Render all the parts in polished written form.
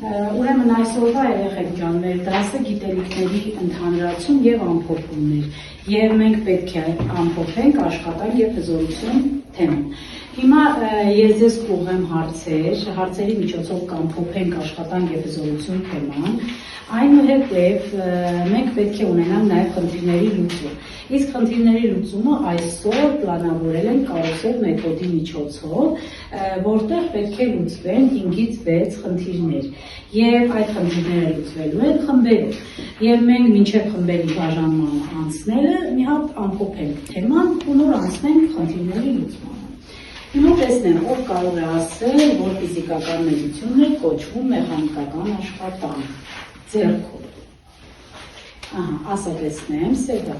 Ուրեմն այսօրվա երեխեք ջան, մեր դասը գիտելիքների ընդհանրացում եւ ամփոփումներ, եւ մենք պետք է ամփոփենք աշխատանք եւ հզորություն թեման։ Հիմա ես ձեզ կուղեմ հարցերի միջոցով կամփոփենք աշխատանք եւ հզորություն թեման, այնուհետեւ մենք պետք է ունենանք նաեւ խնդիրների լուծում։ Իսկ խնդիրների լուծումը այսօր պլանավորել ենք կարուսել մեթոդի միջոցով, որտեղ պետք է լուծվեն 5-ից 6 խնդիրներ։ Եվ այդ խնդիրները լուծվելու են խմբերով։ Եվ մենք մինչև խմբերի բաժանման անցնելը մի հատ ամփոփենք թեման ու նոր անցնենք խնդիրների լուծմանը։ Հիմա տեսնենք, ով կարող է ասել, որ ֆիզիկական մեծությունն է կոչվում մեխանիկական աշխատանք։ Ձեռքով։ Ահա, ասա տեսնեմ, Սեդա։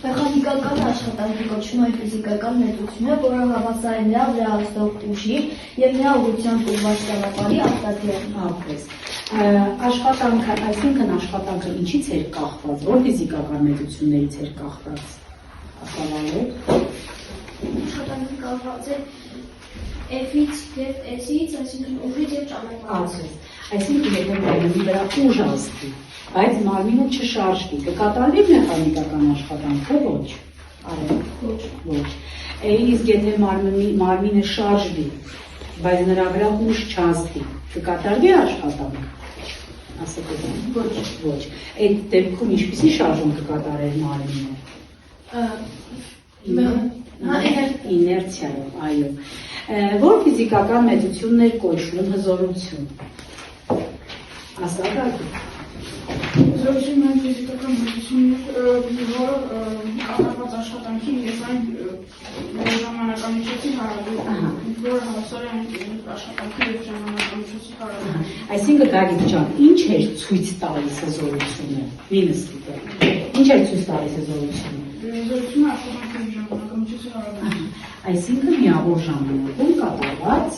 Մեխանիկական աշխատանքի կոչվում է ֆիզիկական մեծությունը, որը հավասար է նրա վրա ազդող ուժի եւ նրա ուղղությամբ ուղղված ճանապարհի արտադրյալին։ Ահպես։ Աշխատանքը, այսինքն աշխատանքը ինչից էր կախված, որ ֆիզիկական մեծություններից էր կախված։ Ասավալով։ Աշխատանքը կախված է F-ից եւ S-ից, այսինքն ուժից եւ ճանապարհից։ Այսինքն եթե մարմնի վրա ուժ ազդի, բայց մարմինը չշարժվի, կկատարվի մեխանիկական աշխատանքը ոչ։ Ոչ։ Իսկ եթե մարմինը շարժվի, բայց նրա վրա ուժ չազդի, կկատարվի աշխատանքը։ Ասեք ոչ։ Այդ դեպքում ինչպիսի շարժում կկատարեր մարմինը։ Իներցիայով, այո։ Որ ֆիզիկական մեծություններ կոչվում հզորություն։ Ասակարգ։ Հզորությունն այն ֆիզիկական մեծությունն է, որը կատարված աշխատանքի եւ այն ժամանակամիջոցի հարաբերություն, որը հավասար է այն աշխատանքի եւ ժամանակամիջոցի հարաբերություն։ Այսինքն Գագիկ ջան, ինչ է ցույց տալիս հզորությունը։ Մինուսը։ Ինչ է ցույց տալիս հզորությունը։ Հզորությունը աշխատանքի եւ ժամանակամիջոցի հարաբերություն։ Այսինքն միավոր ժամանակում կատարված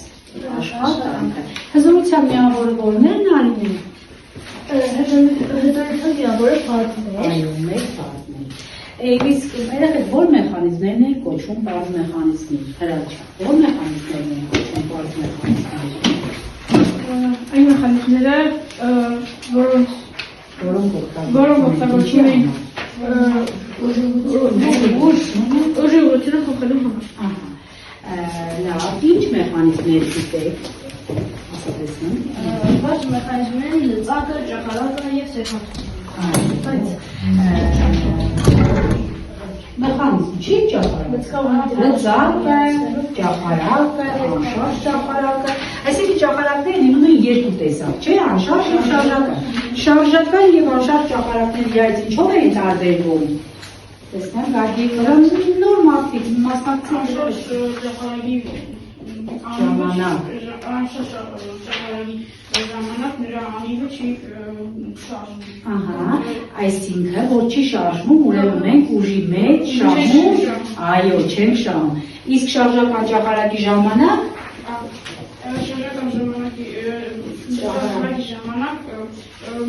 աշխատանքը։ Հզորության միավորը որն է նայում։ Հզորության միավորը բարձր է։ Այո, մեկ բարձր է։ Իսկ երեք որ մեխանիզմներն են կոչվում բարձր մեխանիզմներ, հրաչա։ Որ մեխանիզմներն են կոչվում բարձր մեխանիզմներ։ Այն մեխանիզմները, որոնք օգտագործվում են ուժի ուղղությունը փոխելու համար։ Լավ, ինչ մեխանիզմներ գիտեք։ Ասացին։ Բաց մեխանիզմները լծակը, ճախարակը եւ սեփականությունը։ Մեխանիզմ չի ճախարակը։ Լծակը, ճախարակը, անշարժ ճախարակը։ Այսինքն ճախարակները լինում են երկու տեսակ, չէ՞, անշարժ եւ շարժական։ Շարժական եւ անշարժ ճախարակները իրարից ինչով են տարբերվում։ Տեսնեմ, Գագիկ, նոր մարդիկ մասնակցում Անշարժ ճախարակի ժամանակ։ Անշարժ ճախարակի ժամանակ նրա անիվը չի շարժվում։ Ահա, այսինքն, որ չի շարժվում, ուրեմն մենք ուժի մեջ շարժում, այո, չենք շարժում։ Իսկ շարժական ճախարակի ժամանակ Ճախարակի ժամանակ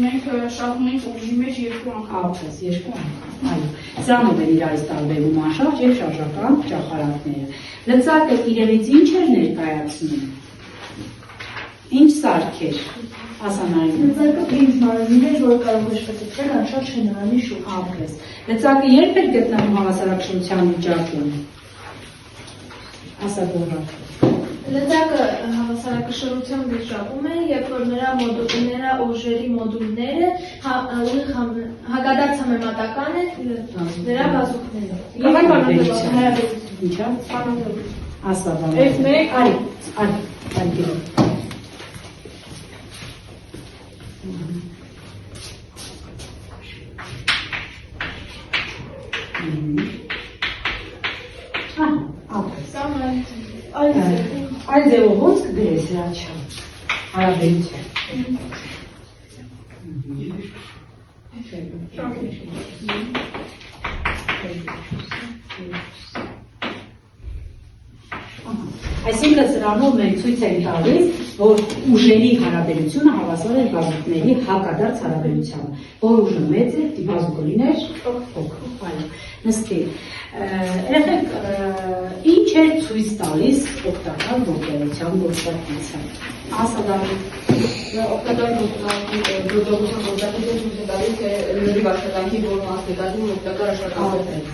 մենք շարժում ենք ուժի մեջ երկու անգամ։ Ապես, երկու անգամ, այո։ Սրանով են իրարից տարբերվում անշարժ եւ շարժական ճախարակները։ Լծակը իրենից ինչ էր ներկայացնում։ Ինչ սարքեր, ասանարին։ Լծակը ինձ մարմին է, որ կարող է շփոթել անշարժ հնարանի շուրջ։ Ապես։ Լծակը երբ էր գտնվում հավասարակշռության վիճակում։ Ասա գոհա։ Լծակը հավասարակշռության վիճակում է, երբ որ նրա ուժերի մոդուլները հակադարձ համեմատական են նրա բազուկներով։ Ինչա։ Ասա բան։ F1 արի։ Այլ ձևով ոնց կգրես հրաչա։ Հարաբերություն։ Այսինքն սրանով մենք ցույց ենք տալիս, որ ուժերի հարաբերությունը հավասար է բազուկների հակադարձ հարաբերությանը, որ ուժը մեծ է, բազուկը լիներ փոքր։ Այո, նստի։ Երեխեք, ինչ է ցույց տալիս օգտակար գործողության գործակիցը։ Ասադարի օգտակար գործողության գործակիցը ցույց է տալիս, թե լրիվ աշխատանքի որն աստեկացում օգտակար աշխատանքներ։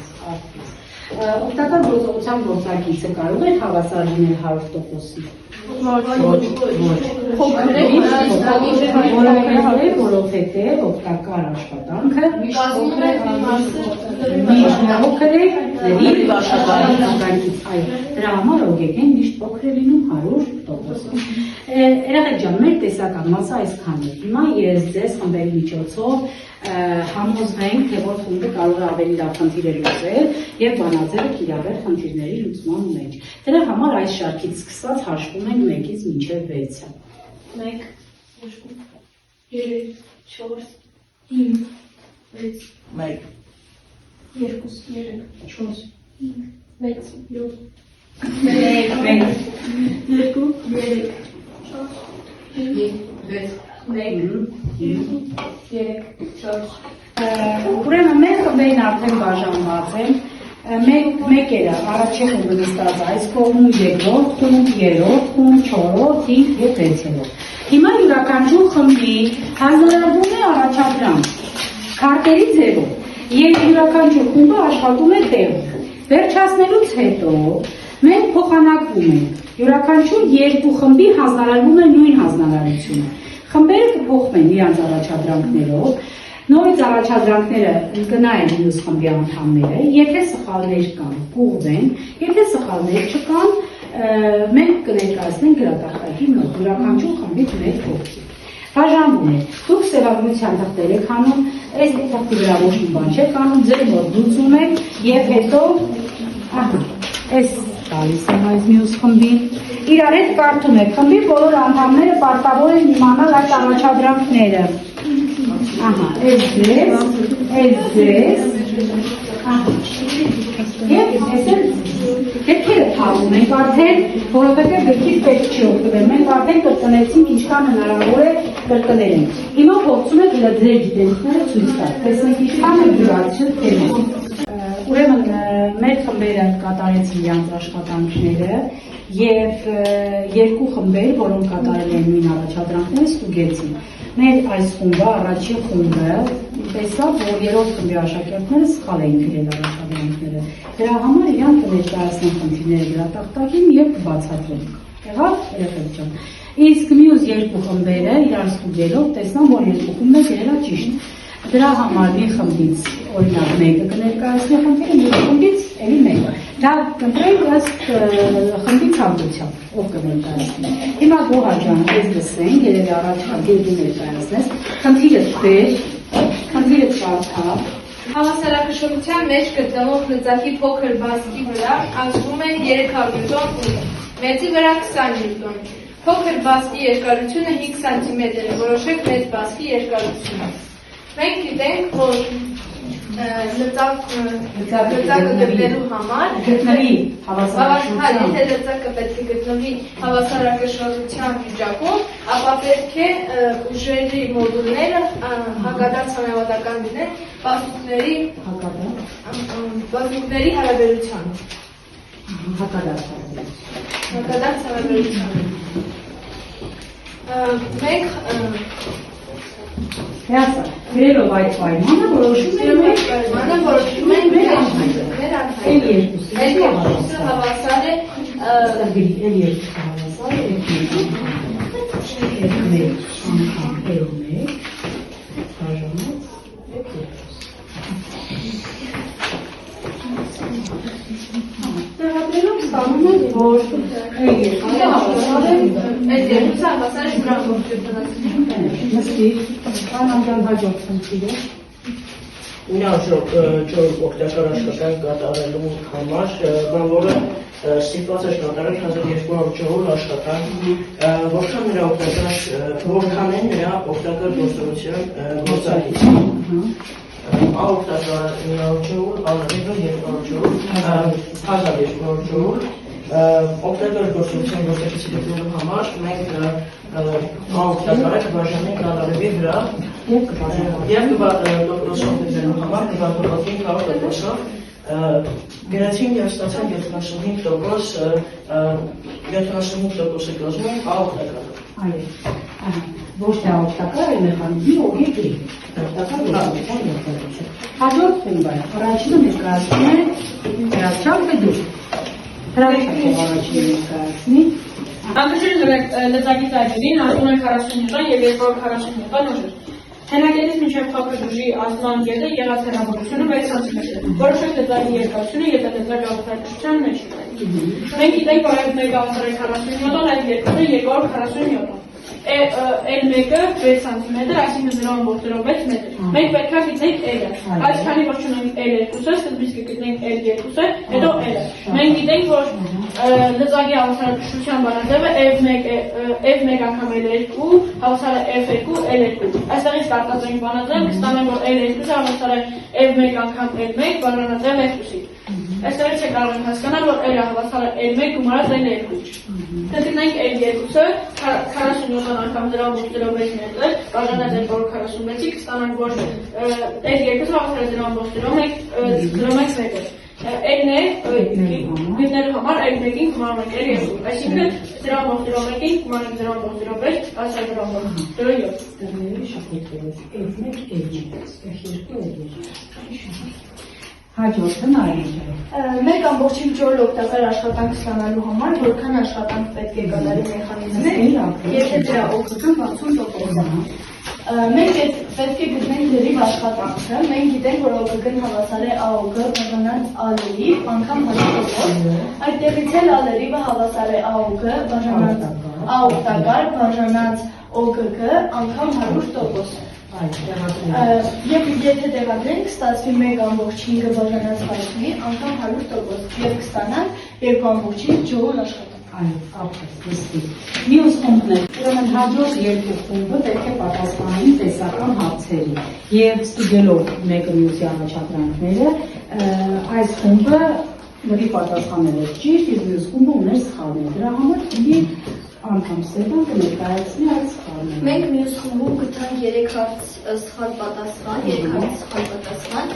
Օգտակար գործողության գործակիցը կարող է հավասար լինել 100%-ի։ Որովհետև օգտակար աշխատանքը փոքր է, լրիվ աշխատանքից, այո, դրա համար օգեկեն միշտ փոքր է լինում 100%։ Երեխեք ջան, մեր տեսական մասը այսքան է։ Հիմա ես ձեզ խմբերի միջոցով համոզվենք, թե որ խումբը կարող է ավելի լավ խնդիրներ լուծել եւ բանաձևը կիրառել խնդիրների լուծման մեջ։ Դրա համար այս շարքից սկսած հաշվում ենք 1-ից մինչև 6-ը։ 1, 2, 3, 4, 5, 6, 1, 2, 3, 4, 5, 6, 7, 2, 3, 4, Ուրեմն մեր խմբերն արդեն բաժանված են, մեկերը առաջին խումբը նստած այս կողմում, երկրորդ խումբ, երրորդ խումբ, չորրորդ, 5 եւ 6-րդ։ Հիմա յուրաքանչյուր խմբի հանձնարարվում է առաջադրանք քարտերի ձևով եւ յուրաքանչյուր խումբը աշխատում է տեղում։ Վերջացնելուց հետո մենք փոխանակվում ենք։ Յուրաքանչյուր երկու խմբի հանձնարարվում է նույն հանձնարարությունը։ Խմբերը կփոխվեն իրենց առաջադրանքներով, նորից առաջադրանքները կնայեն մյուս խմբի անդամները, եթե սխալներ կան, կուղվեն, եթե սխալներ չկան, մենք կներկայացնենք գրատախտակի մոտ, յուրաքանչյուր խմբից մեկ հոգի։ Բաժանվում է, դուք սևագրության թղթեր եք անում, այս թղթի վրա ոչ մի բան չեք անում, ձեր մոտ լուծում եք եւ հետո այս տալիս եմ այս մյուս խմբին, իրար հետ կարդում եք, խմբի բոլոր անդամները պարտավոր են իմանալ այդ առաջադրանքները։ Ահա, այս ձեզ, եւ այսել դեպքերը թաղում ենք արդեն, որովհետեւ դեպքից պետք չի օգտվել, մենք արդեն կրկնեցինք ինչքան հնարավոր է կրկնել ենք։ Հիմա փորձում եք ձեր գիտելիքները ցույց տալ, տեսնենք ինչքան է յուրացիոն թեման։ Ուրեմն մեր խմբերը կատարեցին իրենց աշխատանքները եւ երկու խմբեր, որոնք կատարել են նույն առաջադրանքները, ստուգեցին։ Մեր այս խումբը, առաջին խումբը, տեսավ, որ երրորդ խմբի աշակերտները սխալ էին գրել առաջադրանքները։ Դրա համար իրենք կներկայացնեն խնդիրները գրատախտակին եւ կբացատրեն։ Եղավ, երեխեք ջան։ Իսկ մյուս երկու խմբերը իրար ստուգելով տեսան, որ երկու խումբը գրելա ճիշտ։ Դրա համար մի խմբից օրինակ մեկը կներկայացնի խնդիրը, մյուս խմբից էլի մեկը։ Դա կընտրենք ըստ խմբի ցանկությամբ, ով կներկայացնի։ Հիմա Գոհա ջան, ես լսենք, երևի առաջին դու ներկայացնես, խնդիրը բեր, խնդիրը կարդա։ Հավասարակշռության մեջ գտնվող լծակի փոքր բազկի վրա ազդում են 300 նյուտոն ուժ, մեծի վրա 20 նյուտոն։ Փոքր բազկի երկարությունը 5 սանտիմետր է, որոշեք մեծ բազկի երկարությունը։ Մենք գիտենք, որ լծակը գտնելու համար գտնվի հավասարակշռության, եթե լծակը պետք է գտնվի հավասարակշռության վիճակում, ապա պետք է ուժերի մոդուլները հակադարձ համեմատական լինեն բազուկների հարաբերությանը։ Հակադարձ հարաբերությանը։ Մենք Հեսա, գրելով այդ պայմանը որոշում են մեր անհայտը։ Էլ երկուսը հավասար է էլ երկուսը հավասար է մեկ անգամ էլ մեկ բաժանած տեղադրելով ստանում են, որ էլ երկուսը հավասար է այդ երկուսը հավասար է գրամբողջությունից։ Նստի, անամյան հաջորդ խնդիրը։ Իրանց օգտակար աշխատանք կատարելու համար բանվորը ստիպված է կատարել 1200 ժողով աշխատանք, որքան է նրա օգտակար գործողության գործակիցը։ Օգտակար 900 ժողով, 1200 ժողով, 1200 ժողով, օգտակար գործողության գործակցի գտնելու համար մենք անօգտակար բաժանենք նադարևի վրա Եվ եւ դոկտորոսով դերելու համար նվազեցին 100%-ով գերացին եւ ստացան 75%-ը կազմում անօգտակար։ Այո, ոչ թե օգտակար է մեխանիզմի օբյեկտի, օգտակար գործողության երկարություն։ Հաջորդ խումբը առաջինը ներկայացնում է Հրաչյալ Պետուր։ Հրաչյալը առաջինը ներկայացնի։ Անկշին լծակի տաջերին ասում են 40 նյուտոն և 240 նյուտոն ուժեր։ Հենակետից մինչև փոքր ուժի ասման կետը եղած հեռավորությունը 6 սանտիմետր, որոշեք լծակի երկարությունը եթե լծակի արտադրության մեջ է։ Մենք գիտենք, որ այդ մեկը 40 նյուտոն, այդ երկուսը 240 նյուտոն։ L1-ը 6 սանտիմետր, այսինքն 0.06 մետր։ Մենք պետք է գտնենք L-ը։ Այս քանի որ չունենք L2-ը, սկզբից կգտնենք L2-ը, հետո L-ը։ Մենք գիտենք, որ լծակի հավասարակշռության բանաձևը F1 անգամ L2, հավասար է F2, L2։ Այստեղից կարտադրենք բանաձև, կստանանք, որ L2-ը հավասար է F1 անգամ L1, բանաձև F2-ի։ Այստեղից է կարող ենք հասկանալ, որ L-ը հավասար է L1 գումարած L2։ Կգտնենք L2-ը 40 նյուտոն անգամ 0.06 մետր, բաժանած 246-ի, կստանանք, որ L2-ը հավասար է 0.01 մետր։ L-ն է գտնելու համար L1-ին գումարում ենք L2, այսինքն 0.01-ին գումարում ենք 0.06, այսա 0.07։ Դրների շապետերով F1, Հաջորդը նայենք։ 1.4 օգտակար աշխատանք ստանալու համար որքան աշխատանք պետք է կատարի մեխանիզմը, եթե դրա օգուտը 60%-ն է։ Մենք պետք է գտնենք լրիվ աշխատանքը, մենք գիտենք, որ օգուտն հավասար է ԱՕԳ բաժանած ԱԼ-ի անգամ 100%, այդտեղից էլ ԱԼ-ը հավասար է ԱՕԳ բաժանած ԱՕգտակար բաժանած ՕԳԳ անգամ 100%։ Եվ եթե տեղադրենք, կստացվի 1.5 բաժանած 5-ի անգամ 100% և կստանանք 2.5 ջոուլ աշխատանք։ Այո, ապրես, լստի։ Մյուս խումբներ, ուրեմն հաջորդ երկու խումբը պետք է պատասխանեն տեսական հարցերի և ստուգելով մեկը մյուսի առաջադրանքները, այս խումբը լրի պատասխանել է ճիշտ, և մյուս խումբը ուներ սխալներ։ Դրա համար խմբի անդամ Սևան կներկայացնի այդ սխալները։ Մենք մյուս խմբում գտանք 3 հարց սխալ պատասխան, 3 հարց սխալ պատասխան։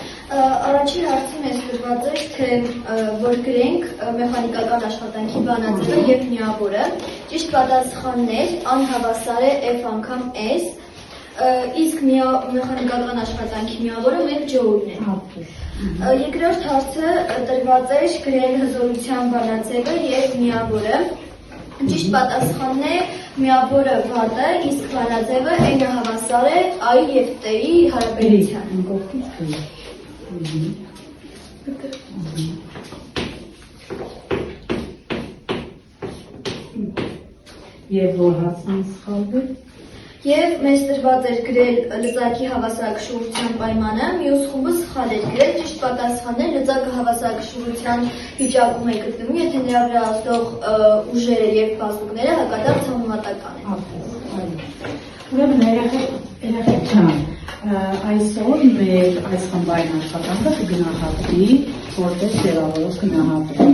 Առաջի հարցը մեզ տրված էր, թե որ գրենք մեխանիկական աշխատանքի բանաձևը և միավորը։ Ճիշտ պատասխանն էր, անհավասար է F անգամ S, իսկ մեխանիկական աշխատանքի միավորը 1 ջոուլն է։ Երկրորդ հարցը տրված էր գրել հզորության բանաձևը և միավորը։ Ճիշտ պատասխանն է միավորը վատը, իսկ բանաձևը N-ը հավասար է I և T-ի հարաբերության։ Եվ որ հարցն սխալվի։ Եվ մեզ տրված էր գրել լծակի հավասարակշռության պայմանը, մյուս խումբը սխալ էր գրել, ճիշտ պատասխանն է լծակը հավասարակշռության վիճակում է գտնվում, եթե նրա վրա ազդող ուժերը և բազուկները հակադարձ համեմատական են։ Ուրեմն երեխեք ջան, այսօր մեր այս խմբային աշխատանքը կգնահատվի որպես ձևավորող գնահատում։